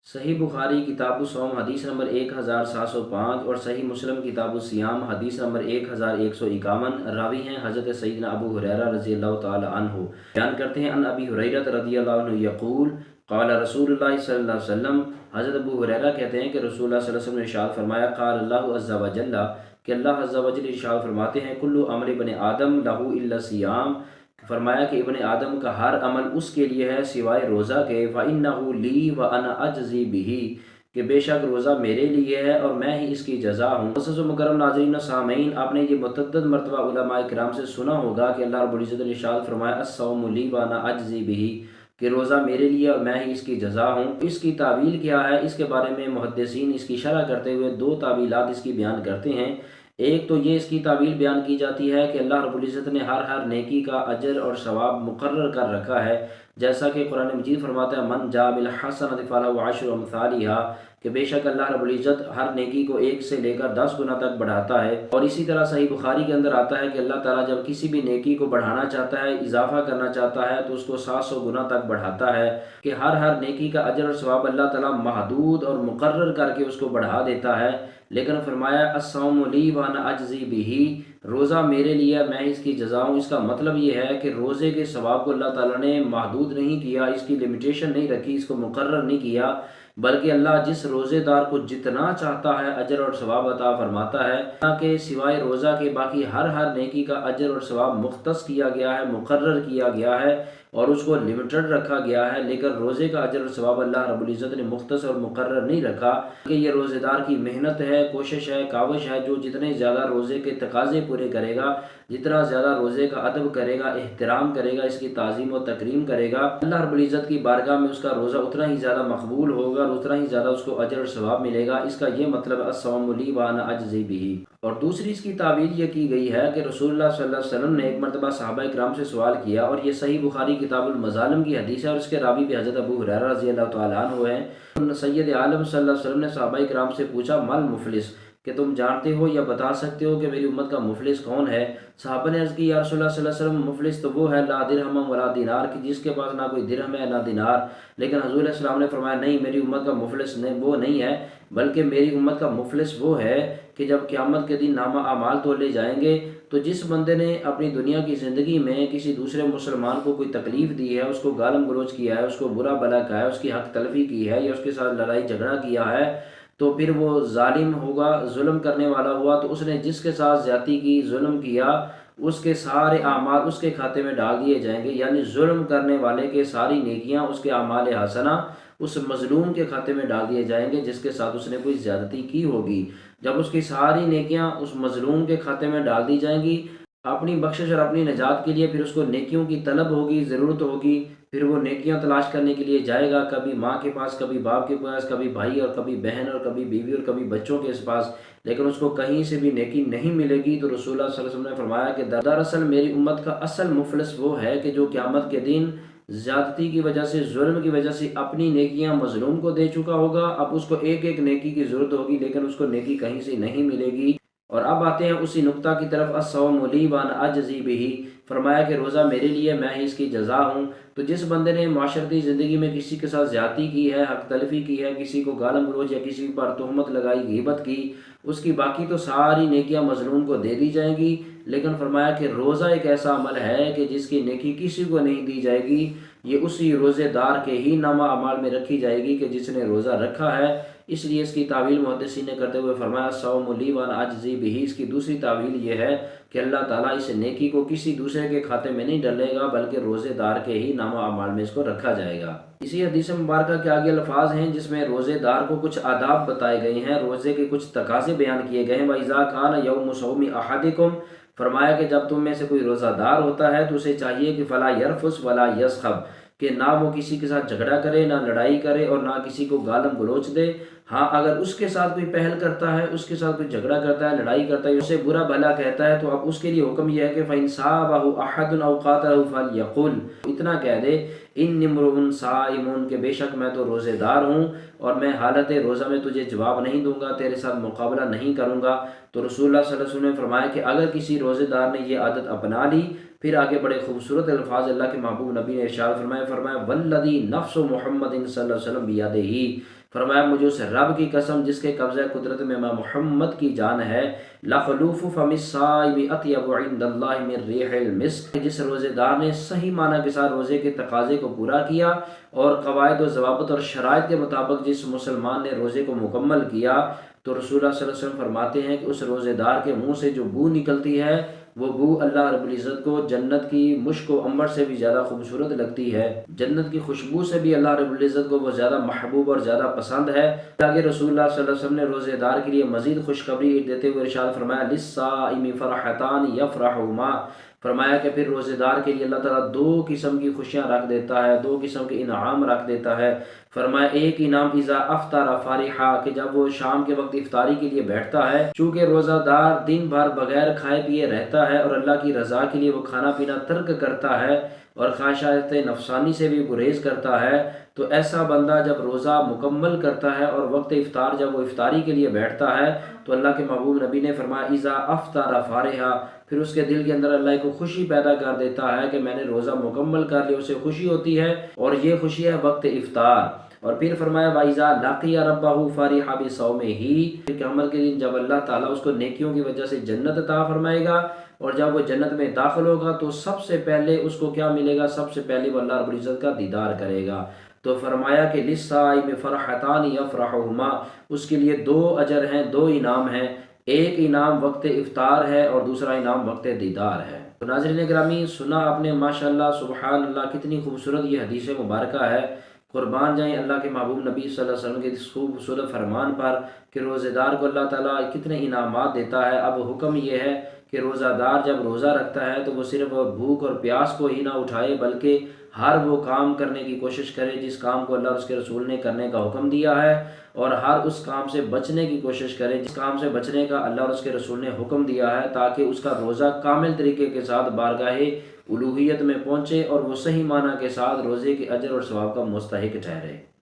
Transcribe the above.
صحیح بخاری کتاب الصوم حدیث نمبر 1705 اور صحیح مسلم کتاب الصیام حدیث نمبر 1151 راوی ہیں حضرت سیدنا ابو ہریرہ رضی اللہ تعالی عنہ، بیان کرتے ہیں ان ابی ہریرہ رضی اللہ عنہ یقول قال رسول اللہ صلی اللہ علیہ وسلم، حضرت ابو ہریرہ کہتے ہیں کہ رسول اللہ صلی اللہ علیہ وسلم نے ارشاد فرمایا قال اللہ عز و جل، کہ اللہ عز و جل ارشاد فرماتے ہیں کل عمل ابن آدم لہ الا الصیام، فرمایا کہ ابن آدم کا ہر عمل اس کے لیے ہے سوائے روزہ کے، فَإِنَّهُ لِي وَأَنَا أَجْزِي بِهِ، کہ بے شک روزہ میرے لیے ہے اور میں ہی اس کی جزا ہوں۔ معزز و مکرم ناظرین و سامعین، آپ نے یہ متعدد مرتبہ علماء کرام سے سنا ہوگا کہ اللہ رب العزت نے ارشاد فرمایا الصوم لی وَأَنَا أَجْزِي بِهِ، کہ روزہ میرے لیے اور میں ہی اس کی جزا ہوں۔ اس کی تعویل کیا ہے، اس کے بارے میں محدثین اس کی شرح کرتے ہوئے دو تعویلات اس کی بیان کرتے ہیں۔ ایک تو یہ اس کی تعویل بیان کی جاتی ہے کہ اللہ رب العزت نے ہر نیکی کا اجر اور ثواب مقرر کر رکھا ہے، جیسا کہ قرآن مجید فرماتا ہے من جاء بالحسنۃ فلہ عشر امثالها، کہ بے شک اللہ رب العزت ہر نیکی کو 1 سے لے کر 10 گنا تک بڑھاتا ہے۔ اور اسی طرح صحیح بخاری کے اندر آتا ہے کہ اللہ تعالیٰ جب کسی بھی نیکی کو بڑھانا چاہتا ہے، اضافہ کرنا چاہتا ہے، تو اس کو 700 گنا تک بڑھاتا ہے، کہ ہر نیکی کا اجر اور ثواب اللہ تعالیٰ محدود اور مقرر کر کے اس کو بڑھا دیتا ہے۔ لیکن فرمایا الصوم لی وانا اجزی بہ، روزہ میرے لیے میں اس کی جزا ہوں۔ اس کا مطلب یہ ہے کہ روزے کے ثواب کو اللہ تعالیٰ نے محدود نہیں کیا، اس کی لمیٹیشن نہیں رکھی، اس کو مقرر نہیں کیا، بلکہ اللہ جس روزے دار کو جتنا چاہتا ہے اجر اور ثواب عطا فرماتا ہے، کہ سوائے روزہ کے باقی ہر نیکی کا اجر اور ثواب مختص کیا گیا ہے، مقرر کیا گیا ہے اور اس کو لمیٹڈ رکھا گیا ہے۔ لیکن روزے کا اجر اور ثواب اللہ رب العزت نے مختص اور مقرر نہیں رکھا، کہ یہ روزے دار کی محنت ہے، کوشش ہے، کاوش ہے، جو جتنے زیادہ روزے کے تقاضے پورے کرے گا، جتنا زیادہ روزے کا ادب کرے گا، احترام کرے گا، اس کی تعظیم و تکریم کرے گا، اللہ رب العزت کی بارگاہ میں اس کا روزہ اتنا ہی زیادہ مقبول ہوگا اور اتنا ہی زیادہ اس کو اجر اور ثواب ملے گا۔ اس کا یہ مطلب ہے الصوم لی وانا اجزی بہ۔ اور دوسری اس کی تعبیر یہ کی گئی ہے کہ رسول اللہ صلی اللہ علیہ وسلم نے ایک مرتبہ صحابہ کرام سے سوال کیا، اور یہ صحیح بخاری کتاب المظالم کی حدیث ہے اور اس کے راوی بھی حضرت ابو ہریرہ رضی اللہ تعالیٰ عنہ ہیں۔ سید عالم صلی اللہ علیہ وسلم نے صحابہ کرام سے پوچھا مل مفلس، کہ تم جانتے ہو یا بتا سکتے ہو کہ میری امت کا مفلس کون ہے؟ صحابہ نے عرض کی یا رسول اللہ صلی اللہ علیہ وسلم، مفلس تو وہ ہے لا درہم ولا دینار، کہ جس کے پاس نہ کوئی درہم ہے نہ دینار۔ لیکن حضور علیہ السلام نے فرمایا نہیں، میری امت کا مفلس وہ نہیں ہے، بلکہ میری امت کا مفلس وہ ہے کہ جب قیامت کے دن نامہ اعمال تولے جائیں گے، تو جس بندے نے اپنی دنیا کی زندگی میں کسی دوسرے مسلمان کو کوئی تکلیف دی ہے، اس کو گالم گلوچ کیا ہے، اس کو برا بھلا کہا ہے، اس کی حق تلفی کی ہے یا اس کے ساتھ لڑائی جھگڑا کیا ہے، تو پھر وہ ظالم ہوگا، ظلم کرنے والا ہوا، تو اس نے جس کے ساتھ زیادتی کی، ظلم کیا، اس کے سارے اعمال اس کے کھاتے میں ڈال دیے جائیں گے، یعنی ظلم کرنے والے کے ساری نیکیاں، اس کے اعمال حسنہ اس مظلوم کے کھاتے میں ڈال دیے جائیں گے جس کے ساتھ اس نے کوئی زیادتی کی ہوگی۔ جب اس کی ساری نیکیاں اس مظلوم کے کھاتے میں ڈال دی جائیں گی، اپنی بخشش اور اپنی نجات کے لیے پھر اس کو نیکیوں کی طلب ہوگی، ضرورت ہوگی، پھر وہ نیکیاں تلاش کرنے کے لیے جائے گا، کبھی ماں کے پاس، کبھی باپ کے پاس، کبھی بھائی اور کبھی بہن اور کبھی بیوی اور کبھی بچوں کے پاس، لیکن اس کو کہیں سے بھی نیکی نہیں ملے گی۔ تو رسول اللہ صلی اللہ علیہ وسلم نے فرمایا کہ دراصل میری امت کا اصل مفلس وہ ہے کہ جو قیامت کے دن زیادتی کی وجہ سے، ظلم کی وجہ سے اپنی نیکیاں مظلوم کو دے چکا ہوگا، اب اس کو ایک نیکی کی ضرورت ہوگی لیکن اس کو نیکی کہیں سے نہیں ملے گی۔ اور اب آتے ہیں اسی نقطہ کی طرف الصوم لی وانا اجزی بہ، فرمایا کہ روزہ میرے لیے میں ہی اس کی جزا ہوں۔ تو جس بندے نے معاشرتی زندگی میں کسی کے ساتھ زیادتی کی ہے، حق تلفی کی ہے، کسی کو گالم گلوچ یا کسی پر تہمت لگائی، غیبت کی، اس کی باقی تو ساری نیکیاں مظلوم کو دے دی جائیں گی، لیکن فرمایا کہ روزہ ایک ایسا عمل ہے کہ جس کی نیکی کسی کو نہیں دی جائے گی، یہ اسی روزے دار کے ہی نامہ اعمال میں رکھی جائے گی کہ جس نے روزہ رکھا ہے۔ اس لیے اس کی تعویل محدثین نے کرتے ہوئے فرمایا الصوم لی وانا اجزی بہ۔ اس کی دوسری تعویل یہ ہے کہ اللہ تعالیٰ اس نیکی کو کسی دوسرے کے کھاتے میں نہیں ڈالے گا، بلکہ روزے دار کے ہی نامہ اعمال میں اس کو رکھا جائے گا۔ اسی حدیث مبارکہ کے آگے الفاظ ہیں جس میں روزے دار کو کچھ آداب بتائے گئے ہیں، روزے کے کچھ تقاضے بیان کیے گئے ہیں۔ وَإِذَا كَانَ يَوْمُ صَوْمِ أَحَدِكُمْ، فرمایا کہ جب تم میں سے کوئی روزہ دار ہوتا ہے تو اسے چاہیے کہ فَلَا يَرْفُثْ وَلَا يَسْخَبْ، کہ نہ وہ کسی کے ساتھ جھگڑا کرے، نہ لڑائی کرے اور نہ کسی کو گالم گلوچ دے۔ ہاں اگر اس کے ساتھ کوئی پہل کرتا ہے، اس کے ساتھ کوئی جھگڑا کرتا ہے، لڑائی کرتا ہے، اسے برا بھلا کہتا ہے، تو اب اس کے لیے حکم یہ ہے کہ فَإِنْ صَابَهُ أَحَدٌ أَوْ قَاتَلَهُ فَلْيَقُلْ، اتنا کہہ دے إِنِّي امْرُؤٌ صَائِمٌ، کہ بے شک میں تو روزے دار ہوں اور میں حالت روزہ میں تجھے جواب نہیں دوں گا، تیرے ساتھ مقابلہ نہیں کروں گا۔ تو رسول اللہ صلی اللہ علیہ وسلم نے فرمایا کہ اگر کسی روزے دار نے یہ عادت اپنا لی، پھر آگے بڑے خوبصورت الفاظ اللہ کے محبوب نبی نے ارشاد فرمایا والذی نفس محمد صلی اللہ علیہ وسلم بیدہ، فرمایا مجھے اس رب کی قسم جس کے قبضہ قدرت میں محمد کی جان ہے، لخلوف فم الصائم اطیب عند اللہ من ریح المسک، جس روزے دار نے صحیح معنی کے ساتھ روزے کے تقاضے کو پورا کیا اور قواعد و ضوابط اور شرائط کے مطابق جس مسلمان نے روزے کو مکمل کیا، تو رسول اللہ صلی اللہ علیہ وسلم فرماتے ہیں کہ اس روزے دار کے منہ سے جو بو نکلتی ہے وہ بو اللہ رب العزت کو جنت کی مشک و عنبر سے بھی زیادہ خوبصورت لگتی ہے، جنت کی خوشبو سے بھی اللہ رب العزت کو وہ زیادہ محبوب اور زیادہ پسند ہے۔ آگے رسول اللہ صلی اللہ علیہ وسلم نے روزے دار کے لیے مزید خوشخبری دیتے ہوئے ارشاد فرمایا للصائم فرحتان یفرحہما، فرمایا کہ پھر روزے دار کے لیے اللہ تعالیٰ دو قسم کی خوشیاں رکھ دیتا ہے، دو قسم کے انعام رکھ دیتا ہے۔ فرمایا ایک انعام اذا افطر فرحا، کہ جب وہ شام کے وقت افطاری کے لیے بیٹھتا ہے، چونکہ روزہ دار دن بھر بغیر کھائے پیے رہتا ہے اور اللہ کی رضا کے لیے وہ کھانا پینا ترک کرتا ہے اور خواہشات نفسانی سے بھی گریز کرتا ہے، تو ایسا بندہ جب روزہ مکمل کرتا ہے اور وقت افطار جب وہ افطاری کے لیے بیٹھتا ہے تو اللہ کے محبوب نبی نے فرمایا اذا افطر فرحا، پھر اس کے دل کے اندر اللہ کو خوشی پیدا کر دیتا ہے کہ میں نے روزہ مکمل کر لیا، اسے خوشی ہوتی ہے اور یہ خوشی ہے وقت افطار۔ اور پھر فرمایا وَإِذَا لَقِيَ رَبَّهُ فَرِحَ بِصَوْمِهِ، قیامت کے دن جب اللہ تعالیٰ اس کو نیکیوں کی وجہ سے جنت عطا فرمائے گا اور جب وہ جنت میں داخل ہوگا تو سب سے پہلے اس کو کیا ملے گا؟ سب سے پہلے وہ اللہ رب العزت کا دیدار کرے گا۔ تو فرمایا کہ لِلصَّائِمِ فَرْحَتَانِ يَفْرَحُهُمَا، اس کے لیے دو اجر ہیں، دو انعام ہیں، ایک انعام وقت افطار ہے اور دوسرا انعام وقت دیدار ہے۔ تو ناظرین گرامی، سنا آپ نے ماشاءاللہ سبحان اللہ کتنی خوبصورت یہ حدیث مبارکہ ہے۔ قربان جائیں اللہ کے محبوب نبی صلی اللہ علیہ وسلم کے اس خوبصورت فرمان پر کہ روزہ دار کو اللہ تعالیٰ کتنے انعامات دیتا ہے۔ اب حکم یہ ہے کہ روزہ دار جب روزہ رکھتا ہے تو وہ صرف بھوک اور پیاس کو ہی نہ اٹھائے بلکہ ہر وہ کام کرنے کی کوشش کرے جس کام کو اللہ اور اس کے رسول نے کرنے کا حکم دیا ہے، اور ہر اس کام سے بچنے کی کوشش کرے جس کام سے بچنے کا اللہ اور اس کے رسول نے حکم دیا ہے، تاکہ اس کا روزہ کامل طریقے کے ساتھ بارگاہ الوہیت میں پہنچے اور وہ صحیح معنی کے ساتھ روزے کے اجر اور ثواب کا مستحق ٹھہرے۔